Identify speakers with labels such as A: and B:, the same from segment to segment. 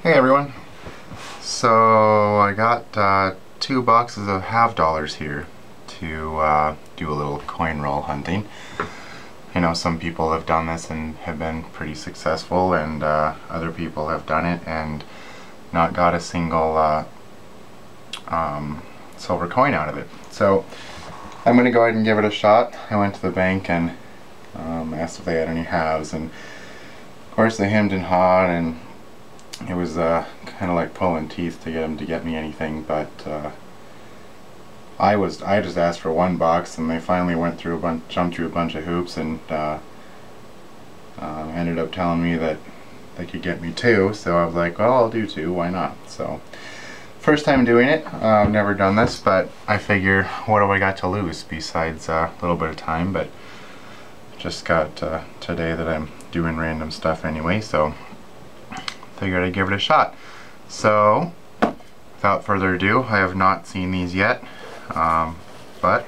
A: Hey everyone. So I got 2 boxes of half dollars here to do a little coin roll hunting. I know some people have done this and have been pretty successful, and other people have done it and not got a single silver coin out of it. So I'm going to go ahead and give it a shot. I went to the bank and asked if they had any halves, and of course they hemmed and hawed, and it was kind of like pulling teeth to get them to get me anything, but I just asked for one box, and they finally jumped through a bunch of hoops, and ended up telling me that they could get me two. So I was like, well, I'll do two, why not? So first time doing it. I've never done this, but I figure, what do I got to lose besides a little bit of time? But just got today that I'm doing random stuff anyway, so figured I'd give it a shot. So without further ado, I have not seen these yet, but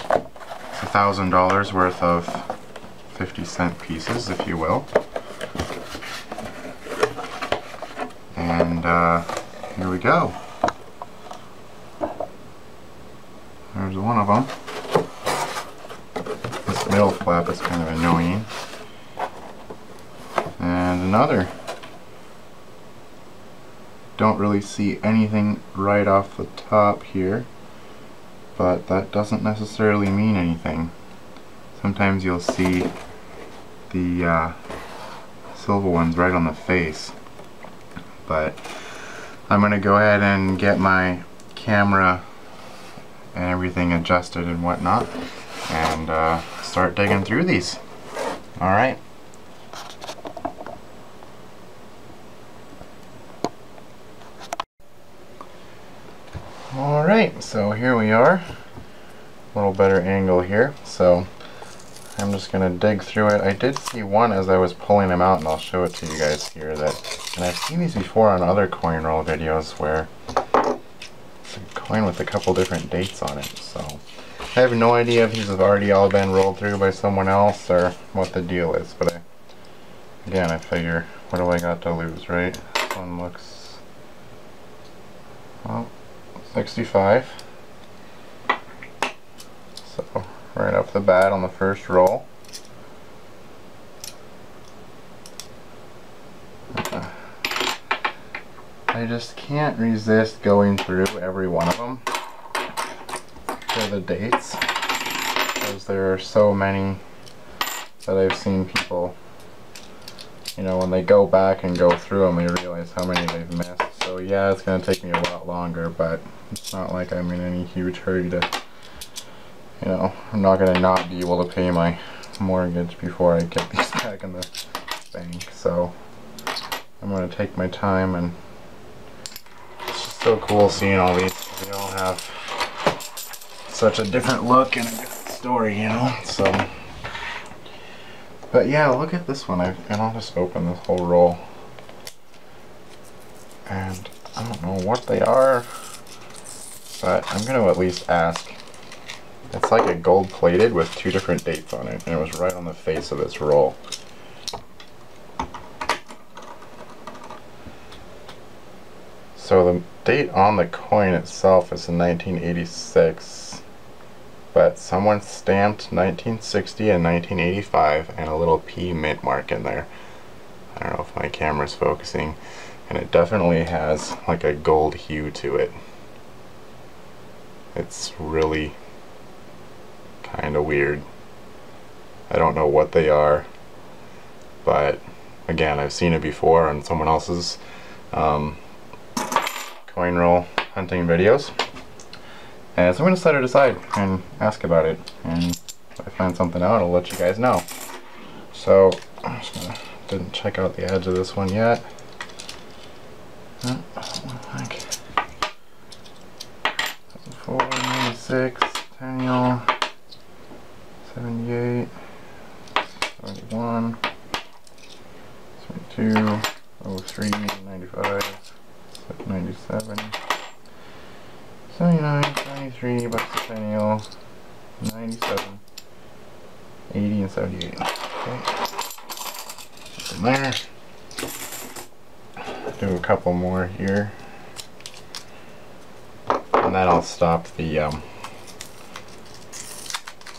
A: it's $1,000 worth of 50-cent pieces, if you will. And here we go. There's one of them. This middle flap is kind of annoying. And another. Don't really see anything right off the top here, but that doesn't necessarily mean anything. Sometimes you'll see the silver ones right on the face, but I'm going to go ahead and get my camera and everything adjusted and whatnot, and start digging through these. Alright. Alright, so here we are. A little better angle here, so I'm just going to dig through it. I did see one as I was pulling them out, and I'll show it to you guys here, and I've seen these before on other coin roll videos where it's a coin with a couple different dates on it. So I have no idea if these have already all been rolled through by someone else or what the deal is, but again, I figure, what do I got to lose, right? This one looks, well, 65. So right off the bat on the first roll, I just can't resist going through every one of them for the dates, because there are so many that I've seen people, you know, when they go back and go through them, they realize how many they've missed. So yeah, it's going to take me a lot longer, but it's not like I'm in any huge hurry to, you know, I'm not going to not be able to pay my mortgage before I get these back in the bank. So I'm going to take my time, and it's just so cool seeing all these. They all have such a different look and a different story, you know. So, but yeah, look at this one, and I'll just open this whole roll. And I don't know what they are, but I'm going to at least ask. It's like a gold plated with two different dates on it, and it was right on the face of this roll. So the date on the coin itself is in 1986, but someone stamped 1960 and 1985 and a little P mint mark in there. I don't know if my camera's focusing. And it definitely has like a gold hue to it. It's really kind of weird. I don't know what they are, but again, I've seen it before on someone else's coin roll hunting videos. And so I'm going to set it aside and ask about it, and if I find something out, I'll let you guys know. So I'm just gonna, didn't check out the edge of this one yet. Like 4, 96, Tenniel, 78, 71, 72, 03, 95, 97, 79, 73, bucks a Tenniel, 97, 80, and 78. Okay. In there. do a couple more here, and then I'll stop the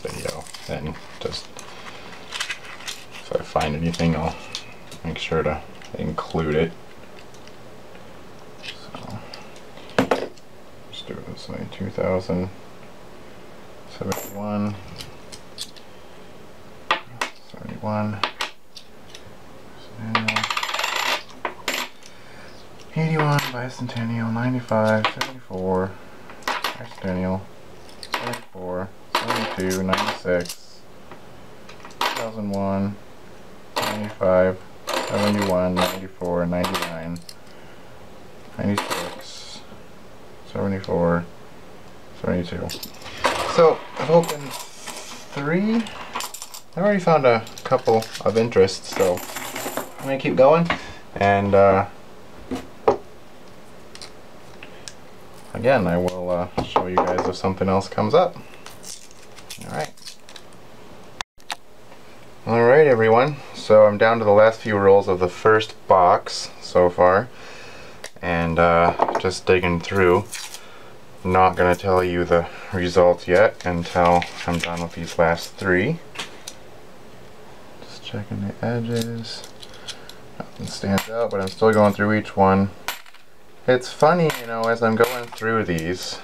A: video. And just if I find anything, I'll make sure to include it. So let's do it this way: 2071, 71, 81, bicentennial, 95, 74, bicentennial, 74, 72, 96, 2001, 95, 71, 94, 99, 96, 74, 72. So I've opened 3. I've already found a couple of interest, so I'm gonna keep going, and again, I will show you guys if something else comes up. Alright everyone, so I'm down to the last few rolls of the first box so far, and just digging through. Not going to tell you the results yet until I'm done with these last 3. Just checking the edges. Nothing stands out, but I'm still going through each one. It's funny, you know, as I'm going through these,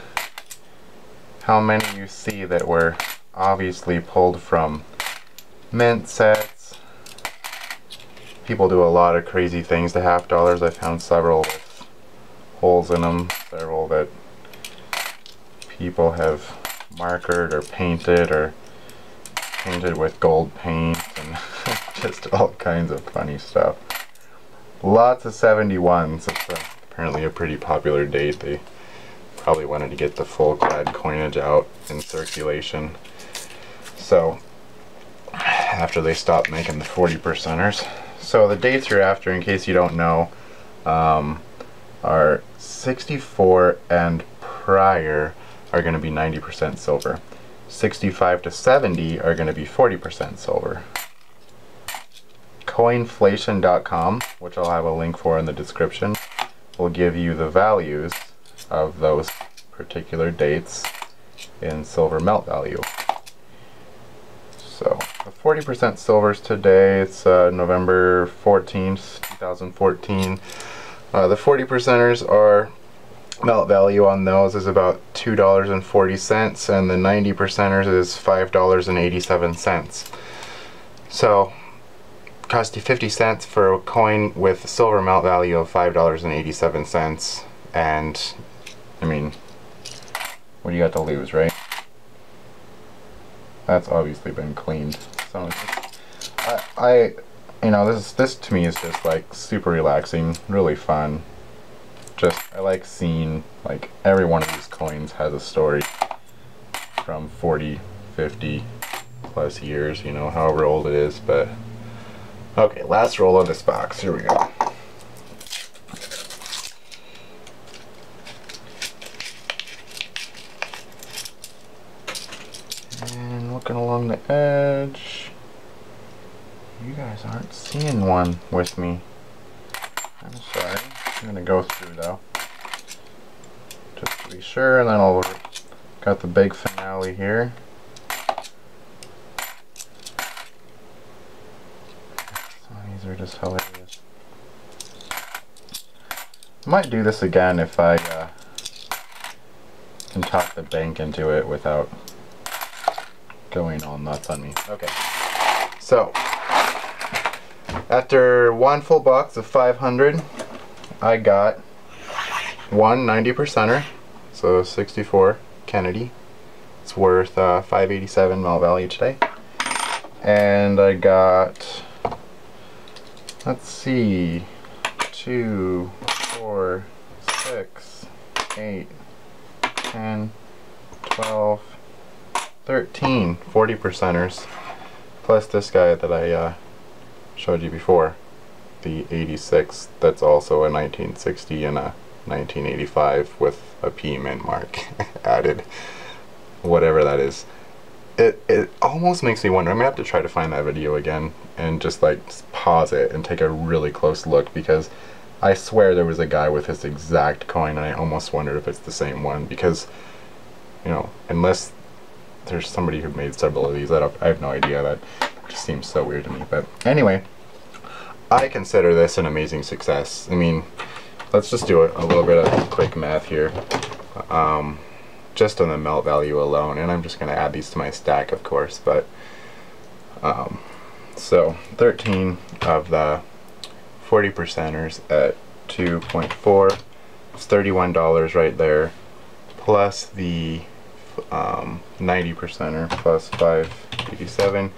A: how many you see that were obviously pulled from mint sets. People do a lot of crazy things to half dollars. I found several with holes in them, several that people have markered or painted with gold paint, and just all kinds of funny stuff. Lots of 71s. It's apparently a pretty popular date. They probably wanted to get the full clad coinage out in circulation. So after they stopped making the 40%ers. So the dates you're after, in case you don't know, are 64 and prior are going to be 90% silver. 65 to 70 are going to be 40% silver. Coinflation.com, which I'll have a link for in the description, will give you the values of those particular dates in silver melt value. So the 40% silvers today, it's November 14th, 2014. The 40%ers are, melt value on those is about $2.40, and the 90%ers is $5.87. So cost you 50 cents for a coin with silver melt value of $5.87, and I mean, what do you got to lose, right? That's obviously been cleaned. So you know, this to me is just like super relaxing, really fun. Just, I like seeing, like, every one of these coins has a story from 40, 50 plus years, you know, however old it is. But okay, last roll of this box. Here we go. And looking along the edge, you guys aren't seeing one with me. I'm sorry. I'm gonna go through though, just to be sure, and then I'll got the big finale here. So these are just hilarious. I might do this again if I can talk the bank into it without going all nuts on me. Okay, so after one full box of 500, I got one 90%er, so 64 Kennedy. It's worth 587 melt value today. And I got, let's see, 2, 4, 6, 8, 10, 12, 13 40%ers, plus this guy that I showed you before, the 86, that's also a 1960 and a 1985 with a P mint mark added, whatever that is. It almost makes me wonder. I'm gonna have to try to find that video again and just like pause it and take a really close look, because I swear there was a guy with this exact coin, and I almost wondered if it's the same one, because, you know, unless there's somebody who made several of these, I have no idea. That just seems so weird to me. But anyway, I consider this an amazing success. I mean, let's just do a little bit of quick math here, just on the melt value alone, and I'm just going to add these to my stack, of course. But so 13 of the 40%ers at 2.4, it's $31 right there, plus the 90%er plus 587,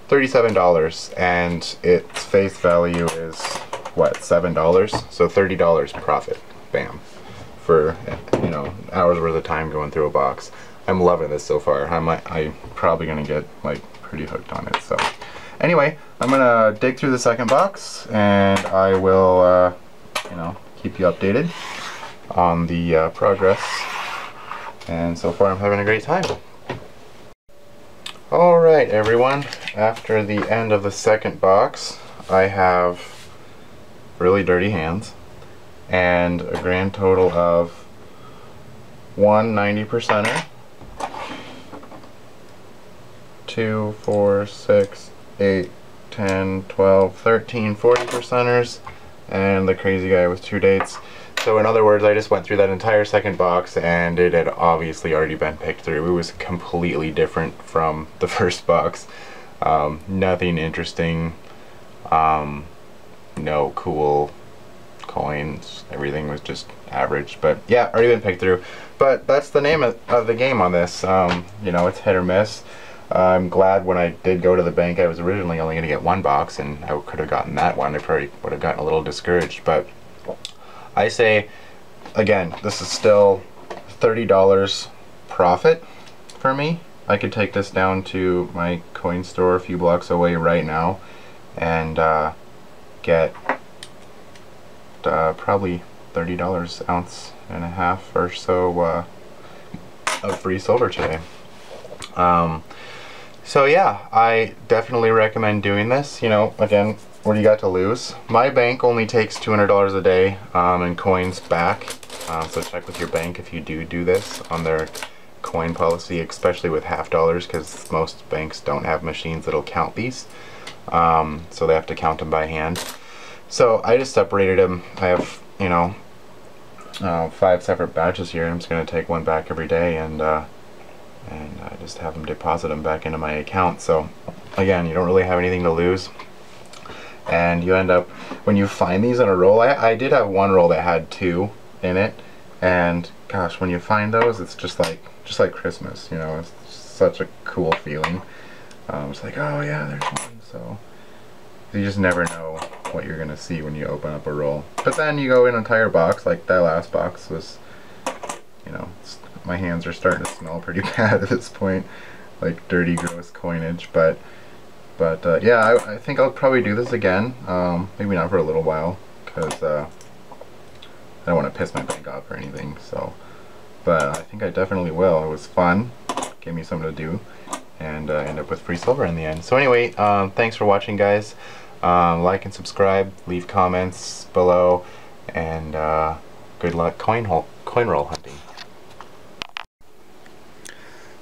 A: $37, and its face value is what, $7? So $30 profit, bam, for, you know, hours worth of time going through a box. I'm loving this so far. I'm probably gonna get like pretty hooked on it. So anyway, I'm gonna dig through the second box, and I will you know, keep you updated on the progress. And so far I'm having a great time. Alright everyone, after the end of the second box, I have really dirty hands and a grand total of one 90%er, 2, 4, 6, 8, 10, 12, 13 40%ers, and the crazy guy with 2 dates. So in other words, I just went through that entire second box, and it had obviously already been picked through. It was completely different from the first box. Nothing interesting, no cool coins, everything was just average. But yeah, already been picked through. But that's the name of the game on this. You know, it's hit or miss. I'm glad when I did go to the bank, I was originally only going to get one box, and I could have gotten that one. I probably would have gotten a little discouraged, but I say, again, this is still $30 profit for me. I could take this down to my coin store a few blocks away right now and get probably $30 ounce and a half or so of free silver today. So yeah, I definitely recommend doing this. You know, again, what do you got to lose? My bank only takes $200 a day in coins back, so check with your bank if you do this on their coin policy, especially with half dollars, because most banks don't have machines that'll count these, so they have to count them by hand. So I just separated them. I have, you know, 5 separate batches here. I'm just going to take one back every day, and I just have them deposit them back into my account. So again, you don't really have anything to lose. And you end up, when you find these in a roll, I did have one roll that had 2 in it, and gosh, when you find those, it's just like Christmas, you know. It's such a cool feeling. It's like, oh yeah, there's one. So you just never know what you're gonna see when you open up a roll. But then you go in an entire box, like that last box was, you know, my hands are starting to smell pretty bad at this point, like dirty, gross coinage. But yeah, I think I'll probably do this again. Maybe not for a little while, because I don't want to piss my bank off or anything. So, but I think I definitely will. It was fun, gave me something to do, and end up with free silver in the end. So anyway, thanks for watching, guys. Like and subscribe, leave comments below, and good luck coin roll hunting.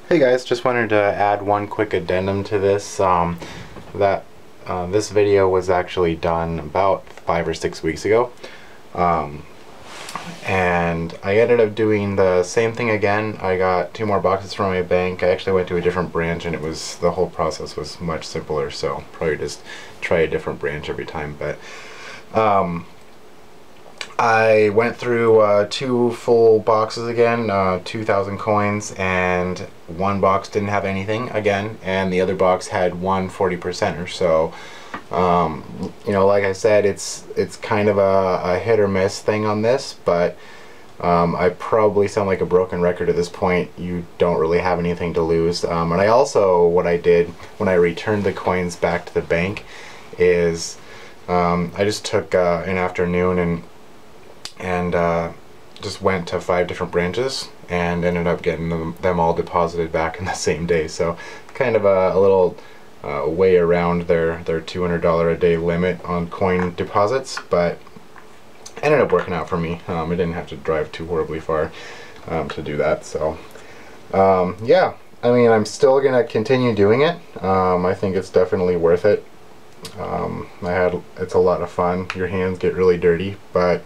A: Hey guys, just wanted to add one quick addendum to this. This video was actually done about 5 or 6 weeks ago, and I ended up doing the same thing again. I got 2 more boxes from my bank. I actually went to a different branch, and the whole process was much simpler, so probably just try a different branch every time. But I went through 2 full boxes again, 2,000 coins, and one box didn't have anything again, and the other box had 1 40%er. So you know, like I said, it's kind of a hit or miss thing on this, but I probably sound like a broken record at this point. You don't really have anything to lose. And I also, what I did when I returned the coins back to the bank is I just took an afternoon and just went to 5 different branches and ended up getting them all deposited back in the same day. So kind of a little way around their $200 a day limit on coin deposits. But ended up working out for me. I didn't have to drive too horribly far to do that. So yeah, I mean, I'm still gonna continue doing it. I think it's definitely worth it. It's a lot of fun. Your hands get really dirty, but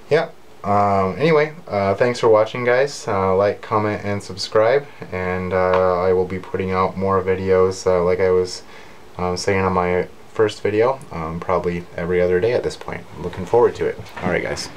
A: yeah. Anyway, thanks for watching, guys. Like, comment, and subscribe, and I will be putting out more videos like I was saying on my first video, probably every other day at this point. Looking forward to it. Alright, guys.